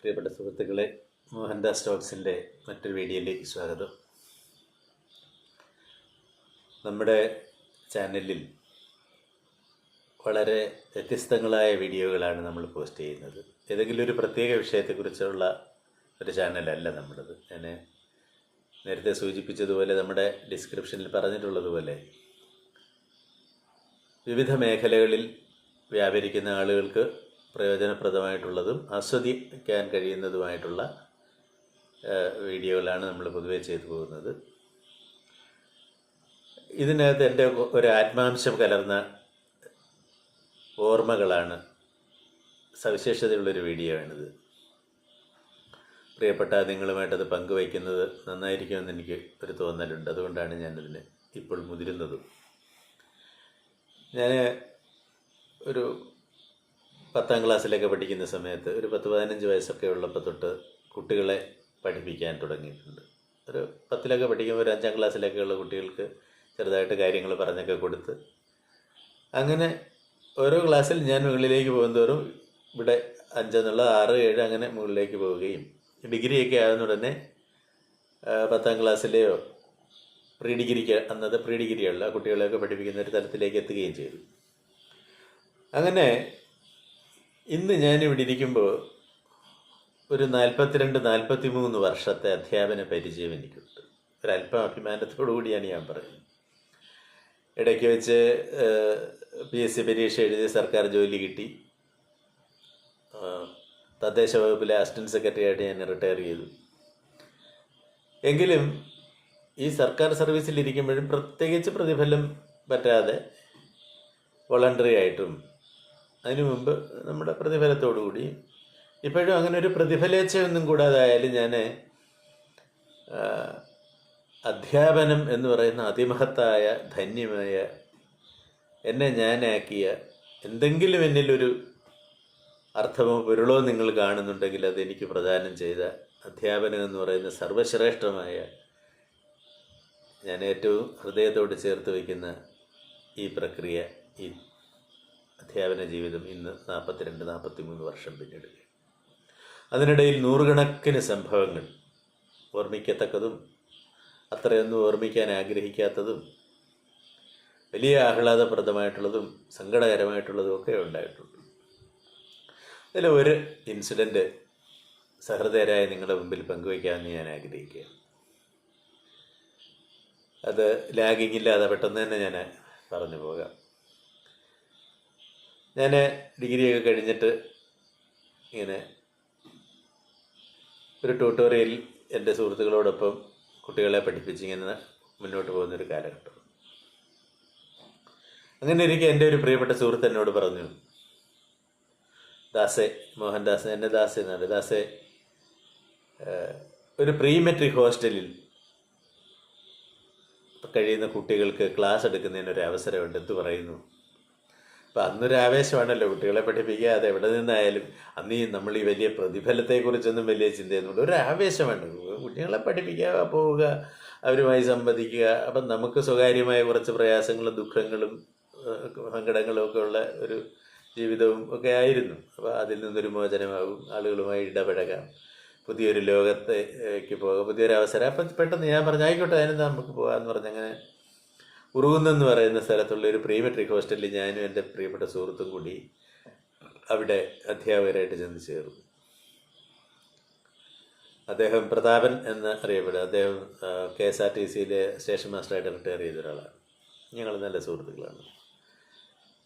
പ്രിയപ്പെട്ട സുഹൃത്തുക്കളെ, മോഹൻദാസ് ടോക്സിൻ്റെ മറ്റൊരു വീഡിയോയിലേക്ക് സ്വാഗതം. നമ്മുടെ ചാനലിൽ വളരെ വ്യത്യസ്തങ്ങളായ വീഡിയോകളാണ് നമ്മൾ പോസ്റ്റ് ചെയ്യുന്നത്. ഏതെങ്കിലും ഒരു പ്രത്യേക വിഷയത്തെക്കുറിച്ചുള്ള ഒരു ചാനലല്ല നമ്മുടേത്. ഞാൻ നേരത്തെ സൂചിപ്പിച്ചതുപോലെ, നമ്മുടെ ഡിസ്ക്രിപ്ഷനിൽ പറഞ്ഞിട്ടുള്ളതുപോലെ, വിവിധ മേഖലകളിൽ വ്യാപരിക്കുന്ന ആളുകൾക്ക് പ്രയോജനപ്രദമായിട്ടുള്ളതും ആസ്വദിക്കാൻ കഴിയുന്നതുമായിട്ടുള്ള വീഡിയോകളാണ് നമ്മൾ പൊതുവെ ചെയ്തു പോകുന്നത്. ഇതിനകത്ത് എൻ്റെ ഒരു ആത്മാംശം കലർന്ന ഓർമ്മകളാണ്, സവിശേഷതയുള്ളൊരു വീഡിയോ ആണിത്. പ്രിയപ്പെട്ട നിങ്ങളുമായിട്ടത് പങ്കുവയ്ക്കുന്നത് നന്നായിരിക്കുമെന്ന് എനിക്ക് ഒരു തോന്നലുണ്ട്. അതുകൊണ്ടാണ് ഞാനതിന് ഇപ്പോൾ മുതിരുന്നതും. ഞാൻ ഒരു 10ാം ക്ലാസ്സിലൊക്കെ പഠിക്കുന്ന സമയത്ത്, ഒരു 10-15 വയസ്സൊക്കെ ഉള്ളപ്പോൾ തൊട്ട് കുട്ടികളെ പഠിപ്പിക്കാൻ തുടങ്ങിയിട്ടുണ്ട്. ഒരു 10ലൊക്കെ പഠിക്കുമ്പോൾ ഒരു 5ാം ക്ലാസ്സിലൊക്കെയുള്ള കുട്ടികൾക്ക് ചെറുതായിട്ട് കാര്യങ്ങൾ പറഞ്ഞൊക്കെ കൊടുത്ത്, അങ്ങനെ ഓരോ ക്ലാസ്സിൽ ഞാൻ മുകളിലേക്ക് പോകുന്നതോറും ഇവിടെ 5 എന്നുള്ളത് 6, 7 അങ്ങനെ മുകളിലേക്ക് പോവുകയും, ഡിഗ്രിയൊക്കെ ആകുന്നുടനെ 10ാം ക്ലാസ്സിലെയോ പ്രീ ഡിഗ്രിക്ക്, അന്നത് പ്രീ ഡിഗ്രിയുള്ള കുട്ടികളെയൊക്കെ പഠിപ്പിക്കുന്ന ഒരു തലത്തിലേക്ക് എത്തുകയും ചെയ്തു. അങ്ങനെ ഇന്ന് ഞാനിവിടെ ഇരിക്കുമ്പോൾ ഒരു 42-43 വർഷത്തെ അധ്യാപന പരിചയം എനിക്കുണ്ട്. ഒരല്പം അഭിമാനത്തോടു കൂടിയാണ് ഞാൻ പറയുന്നത്. ഇടയ്ക്ക് വെച്ച് PSC പരീക്ഷ എഴുതി സർക്കാർ ജോലി കിട്ടി. തദ്ദേശ വകുപ്പിലെ അസിസ്റ്റൻറ്റ് സെക്രട്ടറി ആയിട്ട് ഞാൻ റിട്ടയർ ചെയ്തു. എങ്കിലും ഈ സർക്കാർ സർവീസിലിരിക്കുമ്പോഴും പ്രത്യേകിച്ച് പ്രതിഫലം പറ്റാതെ വോളണ്ടറി ആയിട്ടും, അതിനു മുമ്പ് നമ്മുടെ പ്രതിഫലത്തോടുകൂടി, ഇപ്പോഴും അങ്ങനെ ഒരു പ്രതിഫലേച്ഛയൊന്നും കൂടാതായാലും ഞാൻ അധ്യാപനം എന്ന് പറയുന്ന അതിമഹത്തായ ധന്യമായ, എന്നെ ഞാനാക്കിയ, എന്തെങ്കിലും എന്നിലൊരു അർത്ഥമോ പൊരുളോ നിങ്ങൾ കാണുന്നുണ്ടെങ്കിൽ അതെനിക്ക് പ്രദാനം ചെയ്ത അധ്യാപനം എന്ന് പറയുന്ന സർവശ്രേഷ്ഠമായ, ഞാൻ ഏറ്റവും ഹൃദയത്തോട് ചേർത്ത് വയ്ക്കുന്ന ഈ പ്രക്രിയ, ഈ അധ്യാപന ജീവിതം ഇന്ന് 42-43 വർഷം പിന്നിടുക. അതിനിടയിൽ നൂറുകണക്കിന് സംഭവങ്ങൾ, ഓർമ്മിക്കത്തക്കതും അത്രയൊന്നും ഓർമ്മിക്കാൻ ആഗ്രഹിക്കാത്തതും, വലിയ ആഹ്ലാദപ്രദമായിട്ടുള്ളതും സങ്കടകരമായിട്ടുള്ളതും ഒക്കെ ഉണ്ടായിട്ടുണ്ട്. അതിൽ ഒരു ഇൻസിഡൻറ്റ് സഹൃദയരായ നിങ്ങളുടെ മുമ്പിൽ പങ്കുവയ്ക്കാമെന്ന് ഞാൻ ആഗ്രഹിക്കുകയാണ്. അത് ലാഗിങ് ഇല്ലാതെ പെട്ടെന്ന് തന്നെ ഞാൻ പറഞ്ഞു പോകാം. ഞാൻ ഡിഗ്രിയൊക്കെ കഴിഞ്ഞിട്ട് ഇങ്ങനെ ഒരു ട്യൂട്ടോറിയൽ എൻ്റെ സുഹൃത്തുക്കളോടൊപ്പം കുട്ടികളെ പഠിപ്പിച്ച് ഇങ്ങനെ മുന്നോട്ട് പോകുന്നൊരു കാലഘട്ടം. അങ്ങനെ ഇരിക്കെ എൻ്റെ ഒരു പ്രിയപ്പെട്ട സുഹൃത്ത് എന്നോട് പറഞ്ഞു, ദാസേ, മോഹൻദാസ്, എന്നെ ദാസേ എന്നാണ്, ദാസേ, ഒരു പ്രീ മെട്രിക് ഹോസ്റ്റലിൽ കഴിയുന്ന കുട്ടികൾക്ക് ക്ലാസ് എടുക്കുന്നതിനൊരു അവസരമുണ്ട്, എന്ത് പറയുന്നു? അപ്പം അന്നൊരു ആവേശമാണല്ലോ കുട്ടികളെ പഠിപ്പിക്കുക. അത് എവിടെ നിന്നായാലും അന്ന് നമ്മൾ ഈ വലിയ പ്രതിഫലത്തെക്കുറിച്ചൊന്നും വലിയ ചിന്തയൊന്നുമില്ല, ഒരു ആവേശമാണ്. കുട്ടികളെ പഠിപ്പിക്കുക, പോവുക, അവരുമായി സംവദിക്കുക. അപ്പം നമുക്ക് സ്വകാര്യമായ കുറച്ച് പ്രയാസങ്ങളും ദുഃഖങ്ങളും സങ്കടങ്ങളും ഒക്കെ ഉള്ള ഒരു ജീവിതവും ഒക്കെ ആയിരുന്നു. അപ്പോൾ അതിൽ നിന്നൊരു മോചനമാകും, ആളുകളുമായി ഇടപഴകാം, പുതിയൊരു ലോകത്തേക്ക് പോകാം, പുതിയൊരു അവസരം. അപ്പം പെട്ടെന്ന് ഞാൻ പറഞ്ഞു, ആയിക്കോട്ടെ, അതിനെന്താ നമുക്ക് പോകാമെന്ന് പറഞ്ഞ് അങ്ങനെ ഉറുകുന്നെന്ന് പറയുന്ന സ്ഥലത്തുള്ള ഒരു പ്രീ മെട്രിക് ഹോസ്റ്റലിൽ ഞാനും എൻ്റെ പ്രിയപ്പെട്ട സുഹൃത്തും കൂടി അവിടെ അധ്യാപകരായിട്ട് ചെന്ന് ചേർന്നു. അദ്ദേഹം പ്രതാപൻ എന്ന് അറിയപ്പെടുക. അദ്ദേഹം KSRTCയിലെ സ്റ്റേഷൻ മാസ്റ്ററായിട്ട് റിട്ടയർ ചെയ്ത ഒരാളാണ്. ഞങ്ങൾ നല്ല സുഹൃത്തുക്കളാണ്.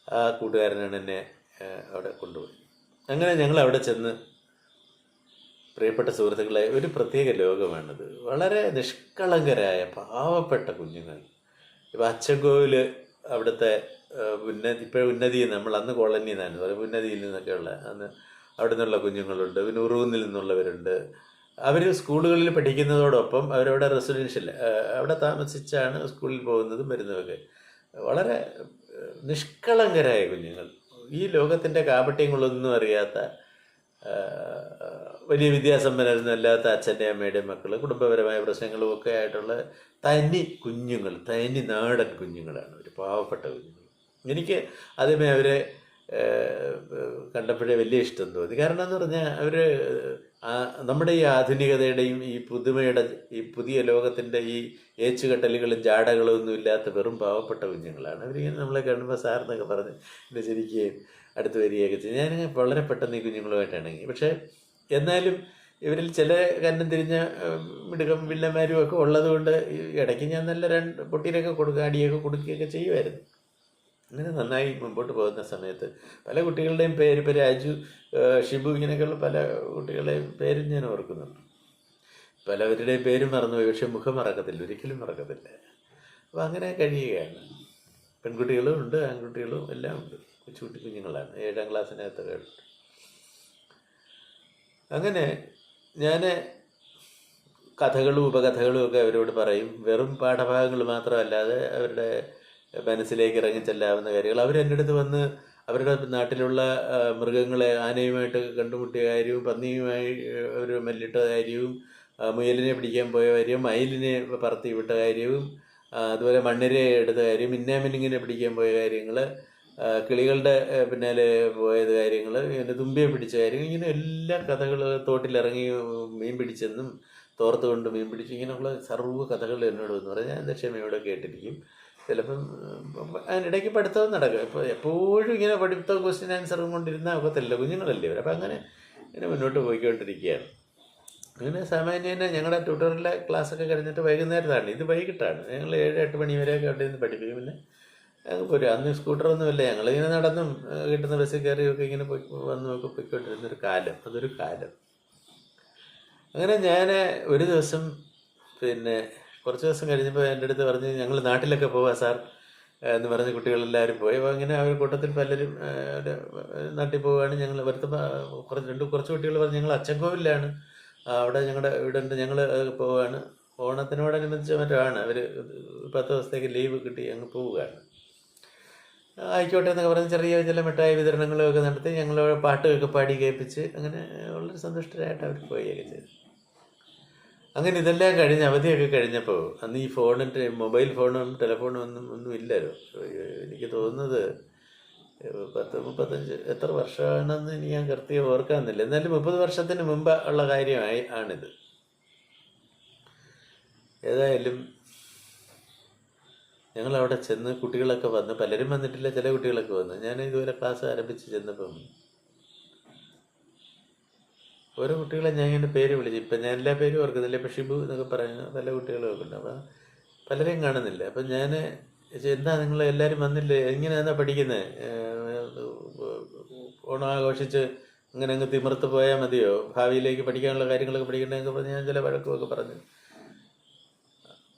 ആ കൂട്ടുകാരനാണ് എന്നെ അവിടെ കൊണ്ടുപോയി. അങ്ങനെ ഞങ്ങൾ അവിടെ ചെന്ന്, പ്രിയപ്പെട്ട സുഹൃത്തുക്കളെ, ഒരു പ്രത്യേക ലോകമാണിത്. വളരെ നിഷ്കളങ്കരായ പാവപ്പെട്ട കുഞ്ഞുങ്ങൾ. ഇപ്പോൾ അച്ചൻകോവിൽ, അവിടുത്തെ ഇപ്പോഴും ഉന്നതി, നമ്മൾ അന്ന് കോളനി എന്നാണ് പറയും, ഉന്നതിയിൽ നിന്നൊക്കെയുള്ള, അന്ന് അവിടെ നിന്നുള്ള കുഞ്ഞുങ്ങളുണ്ട്, പിന്നെ ഉറുകുന്നിൽ നിന്നുള്ളവരുണ്ട്. അവർ സ്കൂളുകളിൽ പഠിക്കുന്നതോടൊപ്പം അവരവിടെ റെസിഡൻഷ്യൽ, അവിടെ താമസിച്ചാണ് സ്കൂളിൽ പോകുന്നതും വരുന്നതൊക്കെ. വളരെ നിഷ്കളങ്കരായ കുഞ്ഞുങ്ങൾ, ഈ ലോകത്തിൻ്റെ കാപട്യങ്ങളൊന്നും അറിയാത്ത, വലിയ വിദ്യാസമ്പന്നരൊന്നും അല്ലാത്ത അച്ഛൻ്റെ അമ്മയുടെയും മക്കൾ, കുടുംബപരമായ പ്രശ്നങ്ങളും ഒക്കെ ആയിട്ടുള്ള തനി കുഞ്ഞുങ്ങൾ, തനി നാടൻ കുഞ്ഞുങ്ങളാണ്, ഒരു പാവപ്പെട്ട കുഞ്ഞുങ്ങൾ. എനിക്ക് ആദ്യമേ അവരെ കണ്ടപ്പോഴേ വലിയ ഇഷ്ടം തോന്നി. കാരണം എന്ന് പറഞ്ഞാൽ അവർ നമ്മുടെ ഈ ആധുനികതയുടെയും ഈ പുതുമയുടെ ഈ പുതിയ ലോകത്തിൻ്റെ ഈ ഏച്ചുകെട്ടലുകളും ജാടകളും ഒന്നും ഇല്ലാത്ത വെറും പാവപ്പെട്ട കുഞ്ഞുങ്ങളാണ്. അവരിങ്ങനെ നമ്മളെ കാണുമ്പോൾ സാറെന്നൊക്കെ പറഞ്ഞ് എന്നെ ചിരിക്കുകയും അടുത്ത് വരികയൊക്കെ ചെയ്യും. ഞാനിങ്ങനെ വളരെ പെട്ടെന്ന് ഈ കുഞ്ഞുങ്ങളുമായിട്ടാണ്. പക്ഷേ എന്നാലും ഇവരിൽ ചില കന്നം തിരിഞ്ഞ മിടുക്കം വില്ലന്മാരും ഒക്കെ ഉള്ളത് കൊണ്ട് ഇടയ്ക്ക് ഞാൻ നല്ല പൊട്ടിയിലൊക്കെ കൊടുക്കുക, അടിയൊക്കെ കൊടുക്കുകയൊക്കെ ചെയ്യുമായിരുന്നു. അങ്ങനെ നന്നായി മുമ്പോട്ട് പോകുന്ന സമയത്ത് പല കുട്ടികളുടെയും പേര്, ഇപ്പോൾ രാജു, ഷിബു, ഇങ്ങനെയൊക്കെയുള്ള പല കുട്ടികളുടെയും പേരും ഞാൻ ഓർക്കുന്നുണ്ട്. പലവരുടെയും പേരും മറന്നുപോയി, പക്ഷെ മുഖം മറക്കത്തില്ല, ഒരിക്കലും മറക്കത്തില്ല. അപ്പോൾ അങ്ങനെ കഴിയുകയാണ്. പെൺകുട്ടികളും ഉണ്ട്, ആൺകുട്ടികളും എല്ലാം ഉണ്ട്. കൊച്ചുകുട്ടി കുഞ്ഞുങ്ങളാണ്, 7ാം ക്ലാസ്സിനകത്തൊക്കെ ഉണ്ട്. അങ്ങനെ ഞാൻ കഥകളും ഉപകഥകളും ഒക്കെ അവരോട് പറയും. വെറും പാഠഭാഗങ്ങൾ മാത്രമല്ലാതെ അവരുടെ മനസ്സിലേക്ക് ഇറങ്ങിച്ചെല്ലാവുന്ന കാര്യങ്ങൾ. അവരെൻ്റെ അടുത്ത് വന്ന് അവരുടെ നാട്ടിലുള്ള മൃഗങ്ങളെ, ആനയുമായിട്ട് കണ്ടുമുട്ടിയ കാര്യവും, പന്നിയുമായി ഒരു മല്ലിട്ട കാര്യവും, മുയലിനെ പിടിക്കാൻ പോയ കാര്യവും, മയിലിനെ പറത്തി വിട്ട കാര്യവും, അതുപോലെ മണ്ണിരയെ എടുത്ത കാര്യം, മിന്നാമിന്നിങ്ങിനെ പിടിക്കാൻ പോയ കാര്യങ്ങൾ, കിളികളുടെ പിന്നാലെ പോയത് കാര്യങ്ങൾ, പിന്നെ തുമ്പിയെ പിടിച്ച കാര്യങ്ങൾ, ഇങ്ങനെ എല്ലാ കഥകൾ, തോട്ടിലിറങ്ങി മീൻ പിടിച്ചെന്നും തോർത്ത് കൊണ്ട് മീൻ പിടിച്ചു, ഇങ്ങനെയുള്ള സർവ്വ കഥകൾ എന്നോട് എന്ന് പറഞ്ഞാൽ ഞാൻ ദക്ഷമയോടെ കേട്ടിരിക്കും. ചിലപ്പം അതിനിടയ്ക്ക് പഠിത്തവും നടക്കും. ഇപ്പോൾ എപ്പോഴും ഇങ്ങനെ പഠിത്തവും ക്വസ്റ്റ്യൻ ആൻസറും കൊണ്ടിരുന്നാൽ ഒക്കത്തില്ല, കുഞ്ഞുങ്ങളല്ലേ അവർ. അപ്പം അങ്ങനെ ഇങ്ങനെ മുന്നോട്ട് പോയിക്കൊണ്ടിരിക്കുകയാണ്. അങ്ങനെ സാമാന്യേന ഞങ്ങളുടെ ട്യൂട്ടോറിയലിലെ ക്ലാസ്സൊക്കെ കഴിഞ്ഞിട്ട് വൈകുന്നേരത്താണ്, ഇത് വൈകിട്ടാണ്. ഞങ്ങൾ 7-8 മണി വരെയൊക്കെ അവിടെ നിന്ന് പഠിപ്പിക്കും. പിന്നെ പോരും. അന്ന് സ്കൂട്ടറൊന്നുമില്ല, ഞങ്ങളിങ്ങനെ നടന്നും കിട്ടുന്ന ബസ്സിൽ കയറിയൊക്കെ ഇങ്ങനെ വന്നുമൊക്കെ പോയിക്കൊണ്ടിരുന്നൊരു കാലം. അതൊരു കാലം. അങ്ങനെ ഞാൻ ഒരു ദിവസം, പിന്നെ കുറച്ച് ദിവസം കഴിഞ്ഞപ്പോൾ എൻ്റെ അടുത്ത് പറഞ്ഞ് ഞങ്ങൾ നാട്ടിലൊക്കെ പോവാം സാർ എന്ന് പറഞ്ഞ് കുട്ടികളെല്ലാവരും പോയി. അപ്പോൾ അങ്ങനെ അവർ കൂട്ടത്തിൽ പലരും നാട്ടിൽ പോവുകയാണ്. ഞങ്ങൾ വരുത്തുമ്പോൾ കുറച്ച് കുട്ടികൾ പറഞ്ഞ് ഞങ്ങൾ അച്ചൻകോവിലാണ്, അവിടെ ഞങ്ങളുടെ വീടുണ്ട്, ഞങ്ങൾ പോവുകയാണ്. ഓണത്തിനോടനുബന്ധിച്ച് മറ്റോ ആണ്, അവർ 10 ദിവസത്തേക്ക് ലീവ് കിട്ടി അങ്ങ് പോവുകയാണ്. ആയിക്കോട്ടെ എന്നൊക്കെ പറഞ്ഞ് ചെറിയ ചില മിഠായി വിതരണങ്ങളൊക്കെ നടത്തി ഞങ്ങൾ പാട്ടുകളൊക്കെ പാടി കേൾപ്പിച്ച് അങ്ങനെ വളരെ സന്തുഷ്ടരായിട്ട് അവർ പോവുകയൊക്കെ ചെയ്തു. അങ്ങനെ ഇതെല്ലാം കഴിഞ്ഞ് അവധിയൊക്കെ കഴിഞ്ഞപ്പോൾ, അന്ന് ഈ ഫോണിൻ്റെ മൊബൈൽ ഫോണും ടെലിഫോണും ഒന്നും ഇല്ലല്ലോ. എനിക്ക് തോന്നുന്നത് 10-35 എത്ര വർഷമാണെന്ന് ഇനി ഞാൻ കൃത്യം ഓർക്കാമെന്നില്ല, എന്നാലും 30 വർഷത്തിന് മുമ്പ് ഉള്ള കാര്യമായി ആണിത്. ഏതായാലും ഞങ്ങളവിടെ ചെന്ന് കുട്ടികളൊക്കെ വന്ന്, പലരും വന്നിട്ടില്ല, ചില കുട്ടികളൊക്കെ വന്ന്. ഞാൻ ഇതുപോലെ ക്ലാസ് ആരംഭിച്ച് ചെന്നപ്പം ഓരോ കുട്ടികളെ ഞാൻ ഇങ്ങനെ പേര് വിളിച്ചു. ഇപ്പം ഞാൻ എല്ലാ പേരും ഓർക്കുന്നില്ല, ഇപ്പം ഷിബു എന്നൊക്കെ പറയുന്ന പല കുട്ടികളും ഒക്കെ ഉണ്ട്. അപ്പം പലരെയും കാണുന്നില്ല. അപ്പം ഞാൻ എന്താ നിങ്ങൾ എല്ലാവരും വന്നില്ലേ, എങ്ങനെയാണെന്നാ പഠിക്കുന്നത്, ഓണം ആഘോഷിച്ച് അങ്ങനെ അങ്ങ് തിമിർത്ത് പോയാൽ മതിയോ, ഭാവിയിലേക്ക് പഠിക്കാനുള്ള കാര്യങ്ങളൊക്കെ പഠിക്കണമെന്നൊക്കെ പറഞ്ഞ് ഞാൻ ചില വഴക്കുമൊക്കെ പറഞ്ഞു.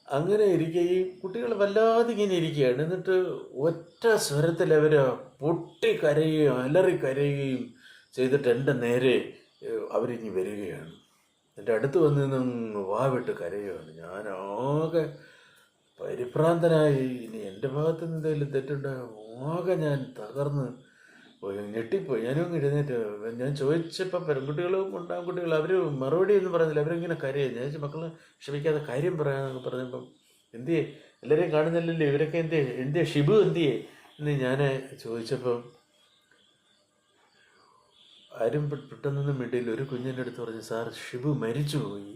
അങ്ങനെ ഇരിക്കുക, ഈ കുട്ടികൾ വല്ലാതെ ഇങ്ങനെ ഇരിക്കുകയാണ്. എന്നിട്ട് ഒറ്റ സ്വരത്തിൽ അവർ പൊട്ടിക്കരയുകയും അലറിക്കരയുകയും ചെയ്തിട്ട് എൻ്റെ നേരെ അവരിഞ്ഞ് വരികയാണ്. എൻ്റെ അടുത്ത് വന്ന് നിന്ന് വാവിട്ട് കരയുകയാണ്. ഞാനാകെ പരിഭ്രാന്തനായി. ഇനി എൻ്റെ ഭാഗത്ത് നിന്ന് എന്തെങ്കിലും തെറ്റുണ്ടായോ, ആകെ ഞാൻ തകർന്ന് പോയി, ഞെട്ടിപ്പോയി. ഞാനും എഴുന്നേറ്റ് ഞാൻ ചോദിച്ചപ്പോൾ പെൺകുട്ടികളും ആൺകുട്ടികളും അവർ മറുപടി ഒന്നും പറഞ്ഞില്ല, അവരിങ്ങനെ കരയുക. ഞാൻ ചോദിച്ചു മക്കൾ ക്ഷമിക്കാതെ കാര്യം പറയാമെന്നൊക്കെ പറഞ്ഞപ്പം എന്തിയേ എല്ലാവരെയും കാണുന്നില്ലല്ലോ, ഇവരൊക്കെ എന്തിയേ ഷിബു എന്തിയേ എന്ന് ഞാൻ ചോദിച്ചപ്പം ആരും പെട്ടെന്നൊന്നും മിണ്ടിയില്ല. ഒരു കുഞ്ഞിൻ്റെ അടുത്ത് പറഞ്ഞു, സാർ ഷിബു മരിച്ചു പോയി.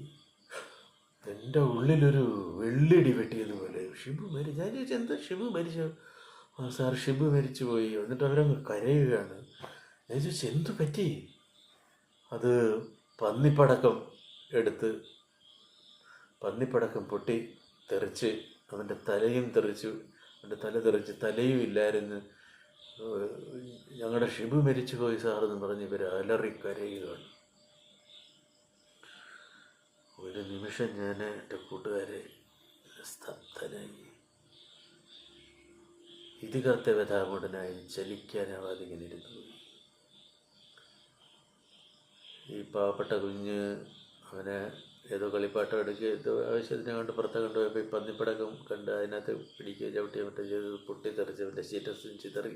എൻ്റെ ഉള്ളിലൊരു വെള്ളിടി വെട്ടിയതുപോലെ, ഷിബു മരിച്ചു. ഞാൻ ചോദിച്ചു എന്താ ഷിബു മരിച്ചു? ആ സാർ ഷിബു മരിച്ചു പോയി. എന്നിട്ട് അവരങ്ങ് കരയുകയാണ്. ഞാൻ ചോദിച്ചു എന്തു പറ്റി? അത് പന്നിപ്പടക്കം എടുത്ത്, പന്നിപ്പടക്കം പൊട്ടി തെറിച്ച് അവൻ്റെ തലയും തെറിച്ചു, അവൻ്റെ തല തെറിച്ച് തലയും ഇല്ലായിരുന്നു. ഞങ്ങളുടെ ഷിബു മരിച്ചു പോയി സാറെന്ന് പറഞ്ഞ് ഇവർ അലറിക്കരയുകയാണ്. ഒരു നിമിഷം ഞാൻ എൻ്റെ കൂട്ടുകാരെ സ്തബ്ധനായി, ഇതികത്തെ വ്യഥാമൂടനായി, ചലിക്കാനാവാതെ ഇങ്ങനെ ഇരുന്നു. ഈ പാവപ്പെട്ട കുഞ്ഞ് അവനെ ഏതോ കളിപ്പാട്ടം എടുക്കുക, ഏതോ ആവശ്യത്തിനെ കൊണ്ട് പുറത്തെ കൊണ്ടുപോയപ്പോൾ ഈ പന്നിപ്പടക്കം കണ്ട് അതിനകത്ത് പിടിക്കുക, ചവിട്ടിയോ മറ്റോ ചെയ്ത് പൊട്ടിത്തെറിച്ച് അവൻ്റെ സ്റ്റേറ്റസും ചിതറി.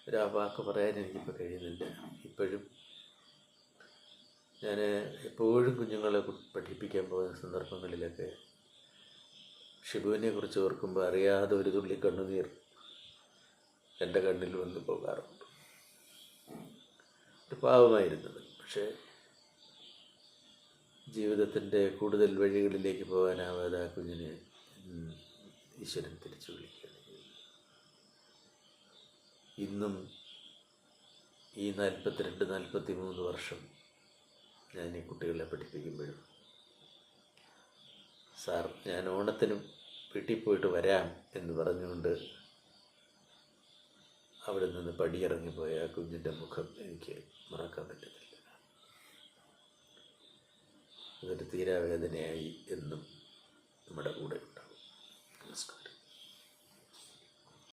ഒരു ആ വാക്ക് പറയാൻ എനിക്കിപ്പോൾ കഴിയുന്നില്ല. ഇപ്പോഴും ഞാൻ എപ്പോഴും കുഞ്ഞുങ്ങളെ പഠിപ്പിക്കാൻ പോകുന്ന സന്ദർഭങ്ങളിലൊക്കെ ഷിബുവിനെ കുറിച്ച് ഓർക്കുമ്പോൾ അറിയാതെ ഒരു തുള്ളി കണ്ണുനീർ എൻ്റെ കണ്ണിൽ വന്നു പോകാറുണ്ട്. ഒരു പാവമായിരുന്നത്. പക്ഷേ ജീവിതത്തിൻ്റെ കൂടുതൽ വഴികളിലേക്ക് പോകാനാവാതെ ആ കുഞ്ഞിനെ ഈശ്വരൻ തിരിച്ചു വിളിക്കുകയാണ് ചെയ്തത്. ഇന്നും ഈ 42-43 വർഷം ഞാൻ ഈ കുട്ടികളെ പഠിപ്പിക്കുമ്പോഴും, സാർ ഞാൻ ഓണത്തിനും വീട്ടിൽ പോയിട്ട് വരാം എന്ന് പറഞ്ഞുകൊണ്ട് അവിടെ നിന്ന് പടിയിറങ്ങിപ്പോയ ആ കുഞ്ഞിൻ്റെ മുഖം എനിക്ക് മറക്കാൻ പറ്റുന്നില്ല. അതൊരു തീരാവേദനയായി എന്നും നമ്മുടെ കൂടെ.